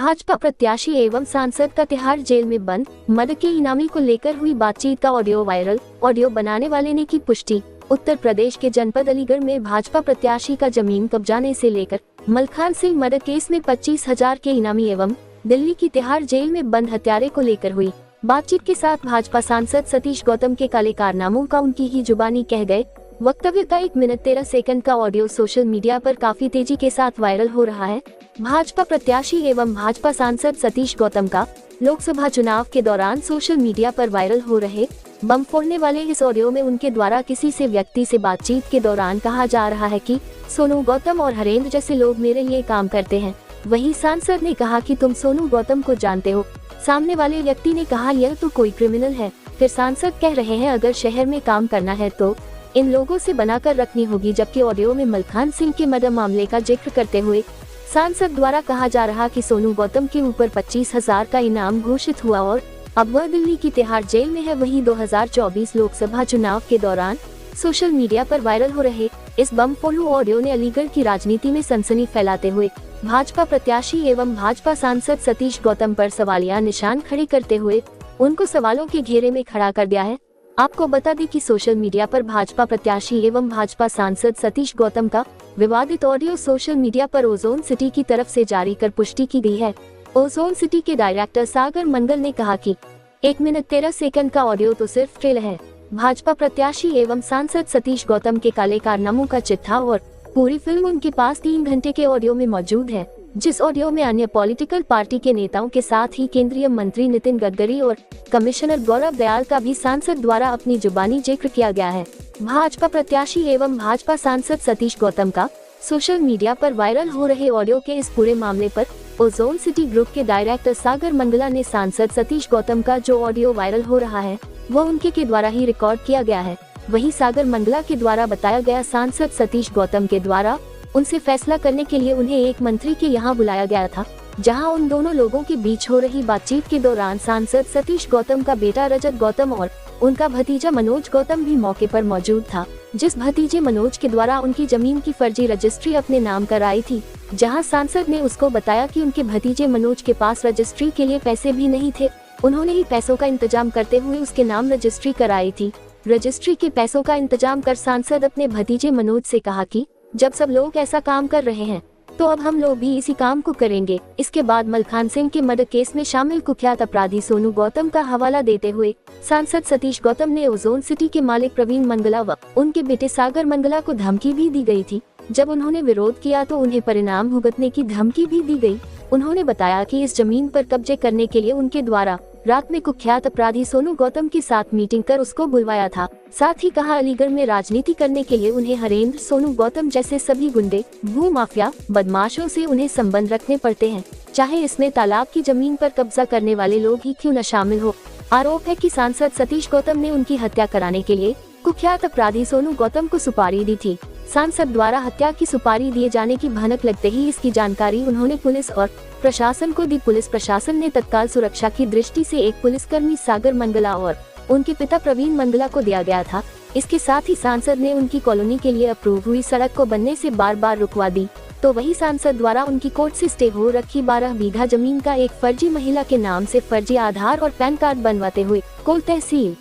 भाजपा प्रत्याशी एवं सांसद का तिहाड़ जेल में बंद, मद के इनामी को लेकर हुई बातचीत का ऑडियो वायरल। ऑडियो बनाने वाले ने की पुष्टि। उत्तर प्रदेश के जनपद अलीगढ़ में भाजपा प्रत्याशी का जमीन कब्जाने से लेकर मलखान सिंह मर्डर केस में 25,000 के इनामी एवं दिल्ली की तिहाड़ जेल में बंद हत्यारे को लेकर हुई बातचीत के साथ भाजपा सांसद सतीश गौतम के काले कारनामों का उनकी ही जुबानी कह गए वक्तव्य का 1 मिनट 13 सेकंड का ऑडियो सोशल मीडिया पर काफी तेजी के साथ वायरल हो रहा है। भाजपा प्रत्याशी एवं भाजपा सांसद सतीश गौतम का लोकसभा चुनाव के दौरान सोशल मीडिया पर वायरल हो रहे बम फोड़ने वाले इस ऑडियो में उनके द्वारा किसी से व्यक्ति से बातचीत के दौरान कहा जा रहा है कि सोनू गौतम और हरेंद्र जैसे लोग मेरे लिए काम करते हैं। वहीं सांसद ने कहा कि तुम सोनू गौतम को जानते हो। सामने वाले व्यक्ति ने कहा यह तो कोई क्रिमिनल है। फिर सांसद कह रहे हैं अगर शहर में काम करना है तो इन लोगों से बनाकर रखनी होगी, जबकि ऑडियो में मलखान सिंह के मर्डर मामले का जिक्र करते हुए सांसद द्वारा कहा जा रहा कि सोनू गौतम के ऊपर 25,000 का इनाम घोषित हुआ और अब वह दिल्ली की तिहाड़ जेल में है। वहीं 2024 लोकसभा चुनाव के दौरान सोशल मीडिया पर वायरल हो रहे इस बम फोड़ू ऑडियो ने अलीगढ़ की राजनीति में सनसनी फैलाते हुए भाजपा प्रत्याशी एवं भाजपा सांसद सतीश गौतम पर सवालिया निशान खड़े करते हुए उनको सवालों के घेरे में खड़ा कर दिया है। आपको बता दें कि सोशल मीडिया पर भाजपा प्रत्याशी एवं भाजपा सांसद सतीश गौतम का विवादित ऑडियो सोशल मीडिया पर ओजोन सिटी की तरफ से जारी कर पुष्टि की गई है। ओजोन सिटी के डायरेक्टर सागर मंगल ने कहा कि 1 मिनट 13 सेकंड का ऑडियो तो सिर्फ ट्रेलर है। भाजपा प्रत्याशी एवं सांसद सतीश गौतम के काले कारनामों का चिट्ठा और पूरी फिल्म उनके पास 3 घंटे के ऑडियो में मौजूद है, जिस ऑडियो में अन्य पॉलिटिकल पार्टी के नेताओं के साथ ही केंद्रीय मंत्री नितिन गडकरी और कमिश्नर गौरव दयाल का भी सांसद द्वारा अपनी जुबानी जिक्र किया गया है। भाजपा प्रत्याशी एवं भाजपा सांसद सतीश गौतम का सोशल मीडिया पर वायरल हो रहे ऑडियो के इस पूरे मामले पर ओजोन सिटी ग्रुप के डायरेक्टर सागर मंगला ने सांसद सतीश गौतम का जो ऑडियो वायरल हो रहा है वो उनके के द्वारा ही रिकॉर्ड किया गया है। वहीं सागर मंगला के द्वारा बताया गया सांसद सतीश गौतम के द्वारा उनसे फैसला करने के लिए उन्हें एक मंत्री के यहाँ बुलाया गया था, जहां उन दोनों लोगों के बीच हो रही बातचीत के दौरान सांसद सतीश गौतम का बेटा रजत गौतम और उनका भतीजा मनोज गौतम भी मौके पर मौजूद था, जिस भतीजे मनोज के द्वारा उनकी जमीन की फर्जी रजिस्ट्री अपने नाम कराई थी, जहां सांसद ने उसको बताया कि उनके भतीजे मनोज के पास रजिस्ट्री के लिए पैसे भी नहीं थे, उन्होंने ही पैसों का इंतजाम करते हुए उसके नाम रजिस्ट्री कराई थी। रजिस्ट्री के पैसों का इंतजाम कर सांसद अपने भतीजे मनोज से कहा कि जब सब लोग ऐसा काम कर रहे हैं तो अब हम लोग भी इसी काम को करेंगे। इसके बाद मलखान सिंह के मर्डर केस में शामिल कुख्यात अपराधी सोनू गौतम का हवाला देते हुए सांसद सतीश गौतम ने ओजोन सिटी के मालिक प्रवीण मंगला व उनके बेटे सागर मंगला को धमकी भी दी गई थी। जब उन्होंने विरोध किया तो उन्हें परिणाम भुगतने की धमकी भी दी गई। उन्होंने बताया कि इस जमीन पर कब्जे करने के लिए उनके द्वारा रात में कुख्यात अपराधी सोनू गौतम के साथ मीटिंग कर उसको बुलवाया था। साथ ही कहा अलीगढ़ में राजनीति करने के लिए उन्हें हरेंद्र सोनू गौतम जैसे सभी गुंडे, भू माफिया, बदमाशों से उन्हें संबंध रखने पड़ते हैं, चाहे इसमें तालाब की जमीन पर कब्जा करने वाले लोग ही क्यों न शामिल हो। आरोप है कि सांसद सतीश गौतम ने उनकी हत्या कराने के लिए कुख्यात अपराधी सोनू गौतम को सुपारी दी थी। सांसद द्वारा हत्या की सुपारी दिए जाने की भनक लगते ही इसकी जानकारी उन्होंने पुलिस और प्रशासन को दी। पुलिस प्रशासन ने तत्काल सुरक्षा की दृष्टि से एक पुलिसकर्मी सागर मंगला और उनके पिता प्रवीण मंगला को दिया गया था। इसके साथ ही सांसद ने उनकी कॉलोनी के लिए अप्रूव हुई सड़क को बनने से बार बार रुकवा दी। तो वही सांसद द्वारा उनकी कोर्ट से स्टे हो रखी 12 बीघा जमीन का एक फर्जी महिला के नाम से फर्जी आधार और पैन कार्ड बनवाते हुए कोल तहसील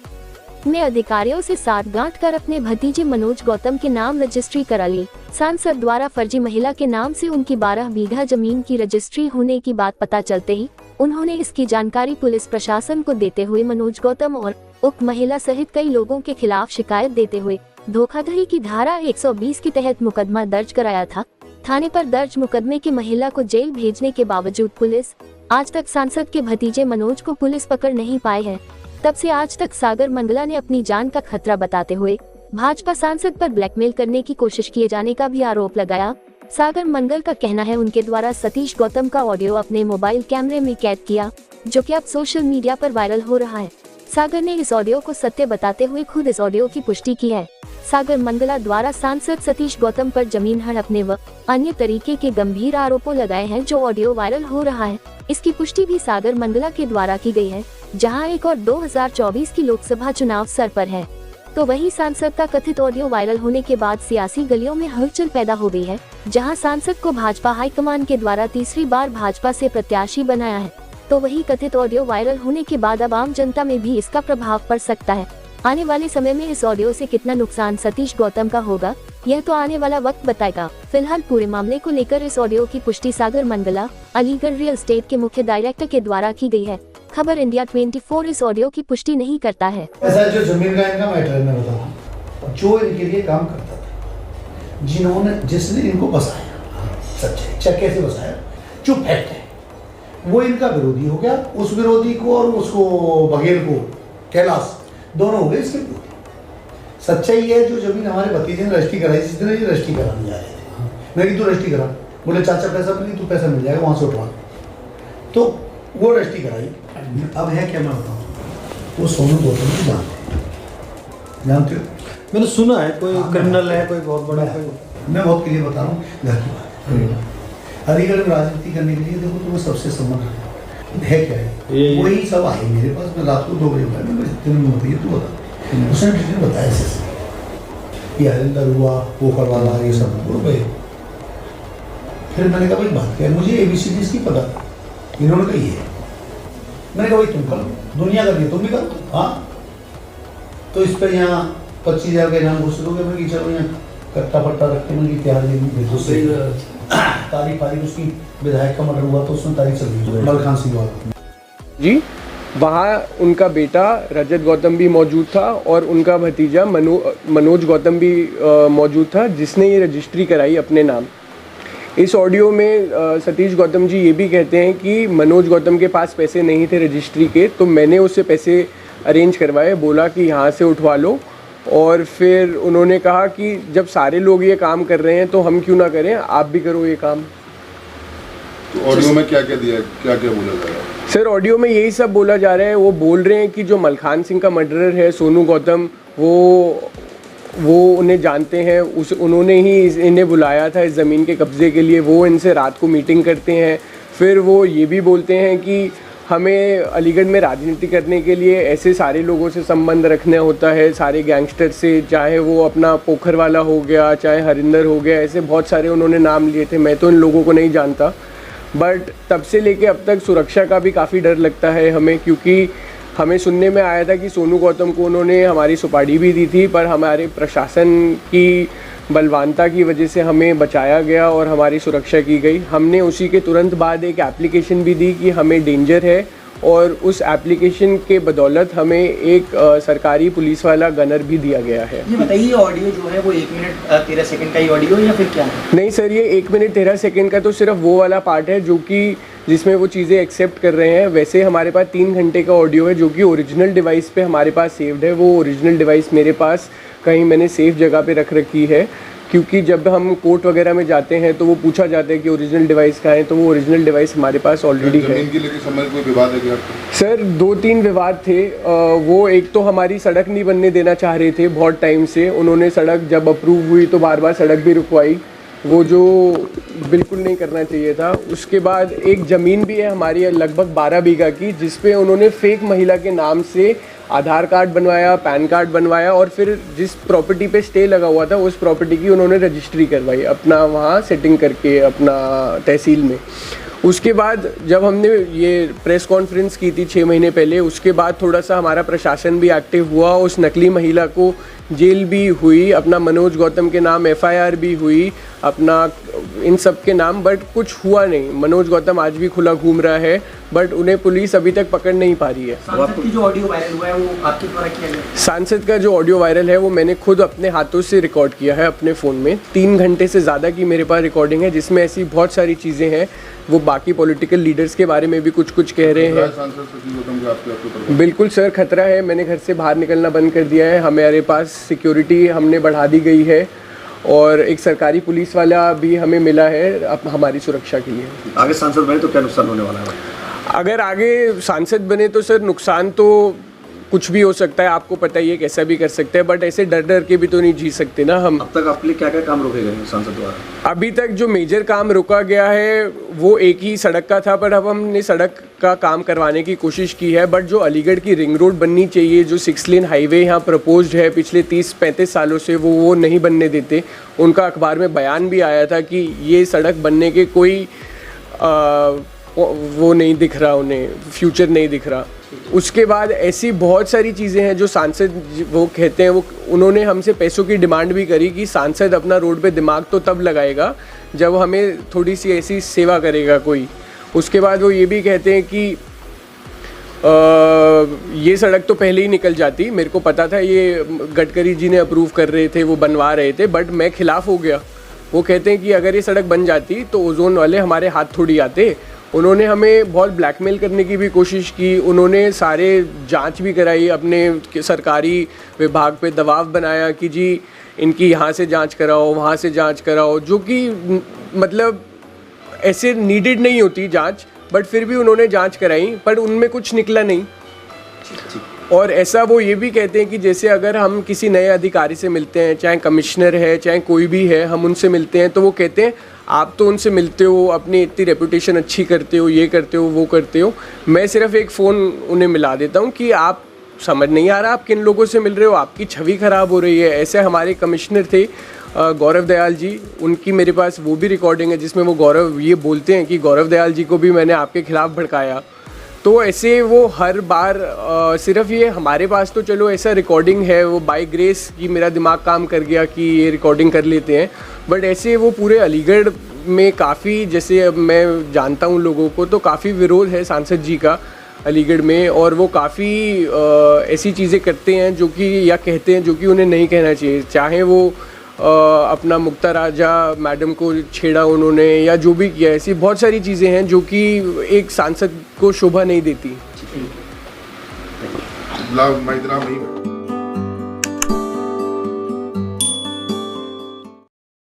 में अधिकारियों से साठगांठ कर अपने भतीजे मनोज गौतम के नाम रजिस्ट्री करा ली। सांसद द्वारा फर्जी महिला के नाम से उनकी 12 बीघा जमीन की रजिस्ट्री होने की बात पता चलते ही उन्होंने इसकी जानकारी पुलिस प्रशासन को देते हुए मनोज गौतम और उक्त महिला सहित कई लोगों के खिलाफ शिकायत देते हुए धोखाधड़ी की धारा 120 के तहत मुकदमा दर्ज कराया था। थाने पर दर्ज मुकदमे की महिला को जेल भेजने के बावजूद पुलिस आज तक सांसद के भतीजे मनोज को पुलिस पकड़ नहीं पाए है। तब से आज तक सागर मंगला ने अपनी जान का खतरा बताते हुए भाजपा सांसद पर ब्लैकमेल करने की कोशिश किए जाने का भी आरोप लगाया। सागर मंगल का कहना है उनके द्वारा सतीश गौतम का ऑडियो अपने मोबाइल कैमरे में कैद किया, जो कि अब सोशल मीडिया पर वायरल हो रहा है। सागर ने इस ऑडियो को सत्य बताते हुए खुद इस ऑडियो की पुष्टि की है। सागर मंगला द्वारा सांसद सतीश गौतम पर जमीन हड़पने व अन्य तरीके के गंभीर आरोपों लगाए हैं, जो ऑडियो वायरल हो रहा है। इसकी पुष्टि भी सागर मंगला के द्वारा की गई है, जहां 1 और 2024 की लोकसभा चुनाव सर पर है। तो वहीं सांसद का कथित ऑडियो वायरल होने के बाद सियासी गलियों में हलचल पैदा हो गई है, जहां सांसद को भाजपा हाईकमान के द्वारा तीसरी बार भाजपा से प्रत्याशी बनाया है। तो वही कथित ऑडियो वायरल होने के बाद अब आम जनता में भी इसका प्रभाव पड़ सकता है। आने वाले समय में इस ऑडियो से कितना नुकसान सतीश गौतम का होगा, यह तो आने वाला वक्त बताएगा। फिलहाल पूरे मामले को लेकर इस ऑडियो की पुष्टि सागर मंगला, अलीगढ़ रियल एस्टेट के मुख्य डायरेक्टर के द्वारा की गई है। खबर इंडिया 24 इस ऑडियो की पुष्टि नहीं करता है। ऐसा जो जमीन का इनका मैटर है, मैं बताऊं, जो इनके लिए काम करता था, जिसने इनको बसाया, सच्चाई कैसे बसाया, जो फैक्ट है, वो इनका विरोधी हो गया। उस विरोधी को और उसको बघेल को, कैलाश, दोनों हो गए इसके विरोधी। सच्चाई है, जो जमीन हमारे भतीजे ने रजिस्ट्री कराई, जिस दिन ये रजिस्ट्री कराने जा रहे थे, मैं कि तू रजिस्ट्री करा, बोले चाचा पैसा मिली, तू पैसा मिल जाएगा वहां से उठवा, तो वो रजिस्ट्री कराई। अब है क्या, मैं बताऊँ, वो सोनू गौतम को जानते हो? मैंने सुना है कोई क्रिमिनल है, कोई बहुत बड़ा है। मैं बहुत क्लियर बता रहा हूँ, घर की बात। अलीगढ़ में राजनीति करने के लिए देखो तो वो सबसे सम्मान है क्या है, वही सब आए मेरे पास। मैं रात को 2 बजे मैं बताइए, तू बता, उसने डिटेल बताया ऐसे, ये हरिंदर हुआ, पोखर वाला, ये सब बोल गए। फिर मैंने कहा भाई बात क्या है, मुझे ABCD इसकी पता, इन्होंने कहा ये, मैंने कहा भाई तुम करो, दुनिया कर दी, तुम भी करो। हाँ, तो इस पर यहाँ 25,000 का इनाम घोषित हो गया। मैं चलो यहाँ कट्टा पट्टा रख के मैं इतिहास तारीख उसकी विधायक का मर्डर हुआ तो उसमें तारीख चल रही है मलखान सिंह जी। वहाँ उनका बेटा रजत गौतम भी मौजूद था और उनका भतीजा मनोज गौतम भी मौजूद था, जिसने ये रजिस्ट्री कराई अपने नाम। इस ऑडियो में सतीश गौतम जी ये भी कहते हैं कि मनोज गौतम के पास पैसे नहीं थे रजिस्ट्री के, तो मैंने उससे पैसे अरेंज करवाए, बोला कि यहाँ से उठवा लो। और फिर उन्होंने कहा कि जब सारे लोग ये काम कर रहे हैं तो हम क्यों ना करें, आप भी करो ये काम। तो ऑडियो में क्या क्या दिया, क्या क्या बोला जा रहा है? सर ऑडियो में यही सब बोला जा रहा है। वो बोल रहे हैं कि जो मलखान सिंह का मर्डरर है सोनू गौतम, वो उन्हें जानते हैं, उन्होंने ही इन्हें बुलाया था इस ज़मीन के कब्ज़े के लिए। वो इनसे रात को मीटिंग करते हैं। फिर वो ये भी बोलते हैं कि हमें अलीगढ़ में राजनीति करने के लिए ऐसे सारे लोगों से संबंध रखना होता है, सारे गैंगस्टर से, चाहे वो अपना पोखर वाला हो गया, चाहे हरिंदर हो गया, ऐसे बहुत सारे उन्होंने नाम लिए थे। मैं तो इन लोगों को नहीं जानता, बट तब से लेके अब तक सुरक्षा का भी काफ़ी डर लगता है हमें, क्योंकि हमें सुनने में आया था कि सोनू गौतम को उन्होंने हमारी सुपारी भी दी थी, पर हमारे प्रशासन की बलवानता की वजह से हमें बचाया गया और हमारी सुरक्षा की गई। हमने उसी के तुरंत बाद एक एप्लीकेशन भी दी कि हमें डेंजर है, और उस एप्लीकेशन के बदौलत हमें एक सरकारी पुलिस वाला गनर भी दिया गया है। ये बताइए, ऑडियो जो है वो 1 मिनट 13 सेकंड का ही ऑडियो या फिर क्या है? नहीं सर, ये 1 मिनट 13 सेकंड का तो सिर्फ वो वाला पार्ट है जो कि जिसमें वो चीज़ें एक्सेप्ट कर रहे हैं। वैसे हमारे पास 3 घंटे का ऑडियो है जो कि ओरिजिनल डिवाइस पे हमारे पास सेव्ड है। वो ओरिजिनल डिवाइस मेरे पास कहीं मैंने सेफ जगह पे रख रखी है, क्योंकि जब हम कोर्ट वगैरह में जाते हैं तो वो पूछा जाता है कि ओरिजिनल डिवाइस कहाँ है, तो वो ओरिजिनल डिवाइस हमारे पास ऑलरेडी है। जमीन के लेके समझ कोई विवाद है क्या? सर 2-3 विवाद थे। वो एक तो हमारी सड़क नहीं बनने देना चाह रहे थे बहुत टाइम से। उन्होंने सड़क जब अप्रूव हुई तो बार बार सड़क भी रुकवाई, वो जो बिल्कुल नहीं करना चाहिए था। उसके बाद एक ज़मीन भी है हमारी लगभग 12 बीघा की, जिस पे उन्होंने फेक महिला के नाम से आधार कार्ड बनवाया, पैन कार्ड बनवाया, और फिर जिस प्रॉपर्टी पे स्टे लगा हुआ था उस प्रॉपर्टी की उन्होंने रजिस्ट्री करवाई अपना वहाँ सेटिंग करके अपना तहसील में। उसके बाद जब हमने ये प्रेस कॉन्फ्रेंस की थी 6 महीने पहले, उसके बाद थोड़ा सा हमारा प्रशासन भी एक्टिव हुआ। उस नकली महिला को जेल भी हुई, अपना मनोज गौतम के नाम FIR भी हुई, अपना इन सब के नाम, बट कुछ हुआ नहीं। मनोज गौतम आज भी खुला घूम रहा है, बट उन्हें पुलिस अभी तक पकड़ नहीं पा रही है। सांसद की जो ऑडियो वायरल हुआ है वो आपके द्वारा किया गया? सांसद का जो ऑडियो वायरल है वो मैंने खुद अपने हाथों से रिकॉर्ड किया है अपने फ़ोन में। 3 घंटे से ज़्यादा की मेरे पास रिकॉर्डिंग है, जिसमें ऐसी बहुत सारी चीज़ें हैं। वो बाकी पॉलिटिकल लीडर्स के बारे में भी कुछ कह रहे हैं। बिल्कुल सर, खतरा है। मैंने घर से बाहर निकलना बंद कर दिया है। हमारे पास सिक्योरिटी हमने बढ़ा दी गई है, और एक सरकारी पुलिस वाला भी हमें मिला है अब हमारी सुरक्षा के लिए। आगे सांसद बने तो क्या नुकसान होने वाला है? अगर आगे सांसद बने तो सर नुकसान तो कुछ भी हो सकता है, आपको पता ही है, कैसा भी कर सकते हैं, बट ऐसे डर डर के भी तो नहीं जी सकते ना हम। अब तक आपके लिए क्या क्या काम रोके गए सांसद द्वारा? अभी तक जो मेजर काम रुका गया है वो एक ही सड़क का था, पर अब हमने सड़क का काम करवाने की कोशिश की है, बट जो अलीगढ़ की रिंग रोड बननी चाहिए, जो 6 लेन हाईवे यहाँ प्रपोज्ड है पिछले 30-35 सालों से, वो नहीं बनने देते। उनका अखबार में बयान भी आया था कि ये सड़क बनने के कोई वो नहीं दिख रहा, उन्हें फ्यूचर नहीं दिख रहा। उसके बाद ऐसी बहुत सारी चीज़ें हैं जो सांसद वो कहते हैं, वो उन्होंने हमसे पैसों की डिमांड भी करी कि सांसद अपना रोड पे दिमाग तो तब लगाएगा जब हमें थोड़ी सी ऐसी सेवा करेगा कोई। उसके बाद वो ये भी कहते हैं कि ये सड़क तो पहले ही निकल जाती, मेरे को पता था ये गडकरी जी ने अप्रूव कर रहे थे, वो बनवा रहे थे, बट मैं खिलाफ हो गया। वो कहते हैं कि अगर ये सड़क बन जाती तो ओजोन वाले हमारे हाथ थोड़ी आते। उन्होंने हमें बहुत ब्लैकमेल करने की भी कोशिश की, उन्होंने सारे जांच भी कराई, अपने सरकारी विभाग पे दबाव बनाया कि जी इनकी यहाँ से जांच कराओ, वहाँ से जांच कराओ, जो कि मतलब ऐसे नीडेड नहीं होती जांच, बट फिर भी उन्होंने जांच कराई, पर उनमें कुछ निकला नहीं। और ऐसा वो ये भी कहते हैं कि जैसे अगर हम किसी नए अधिकारी से मिलते हैं, चाहे कमिश्नर है चाहे कोई भी है, हम उनसे मिलते हैं तो वो कहते हैं आप तो उनसे मिलते हो, अपनी इतनी रेपुटेशन अच्छी करते हो, ये करते हो, वो करते हो, मैं सिर्फ एक फ़ोन उन्हें मिला देता हूँ कि आप समझ नहीं आ रहा आप किन लोगों से मिल रहे हो, आपकी छवि ख़राब हो रही है। ऐसे हमारे कमिश्नर थे गौरव दयाल जी, उनकी मेरे पास वो भी रिकॉर्डिंग है जिसमें वो गौरव ये बोलते हैं कि गौरव दयाल जी को भी मैंने आपके खिलाफ भड़काया। तो ऐसे वो हर बार सिर्फ ये हमारे पास तो चलो ऐसा रिकॉर्डिंग है, वो बाय ग्रेस कि मेरा दिमाग काम कर गया कि ये रिकॉर्डिंग कर लेते हैं, बट ऐसे वो पूरे अलीगढ़ में काफ़ी, जैसे अब मैं जानता हूँ लोगों को, तो काफ़ी विरोध है सांसद जी का अलीगढ़ में, और वो काफ़ी ऐसी चीज़ें करते हैं जो कि या कहते हैं जो कि उन्हें नहीं कहना चाहिए। चाहे वो अपना मुक्ता राजा मैडम को छेड़ा उन्होंने या जो भी किया, ऐसी बहुत सारी चीज़ें हैं जो कि एक सांसद को शोभा नहीं देती। मैं इतना नहीं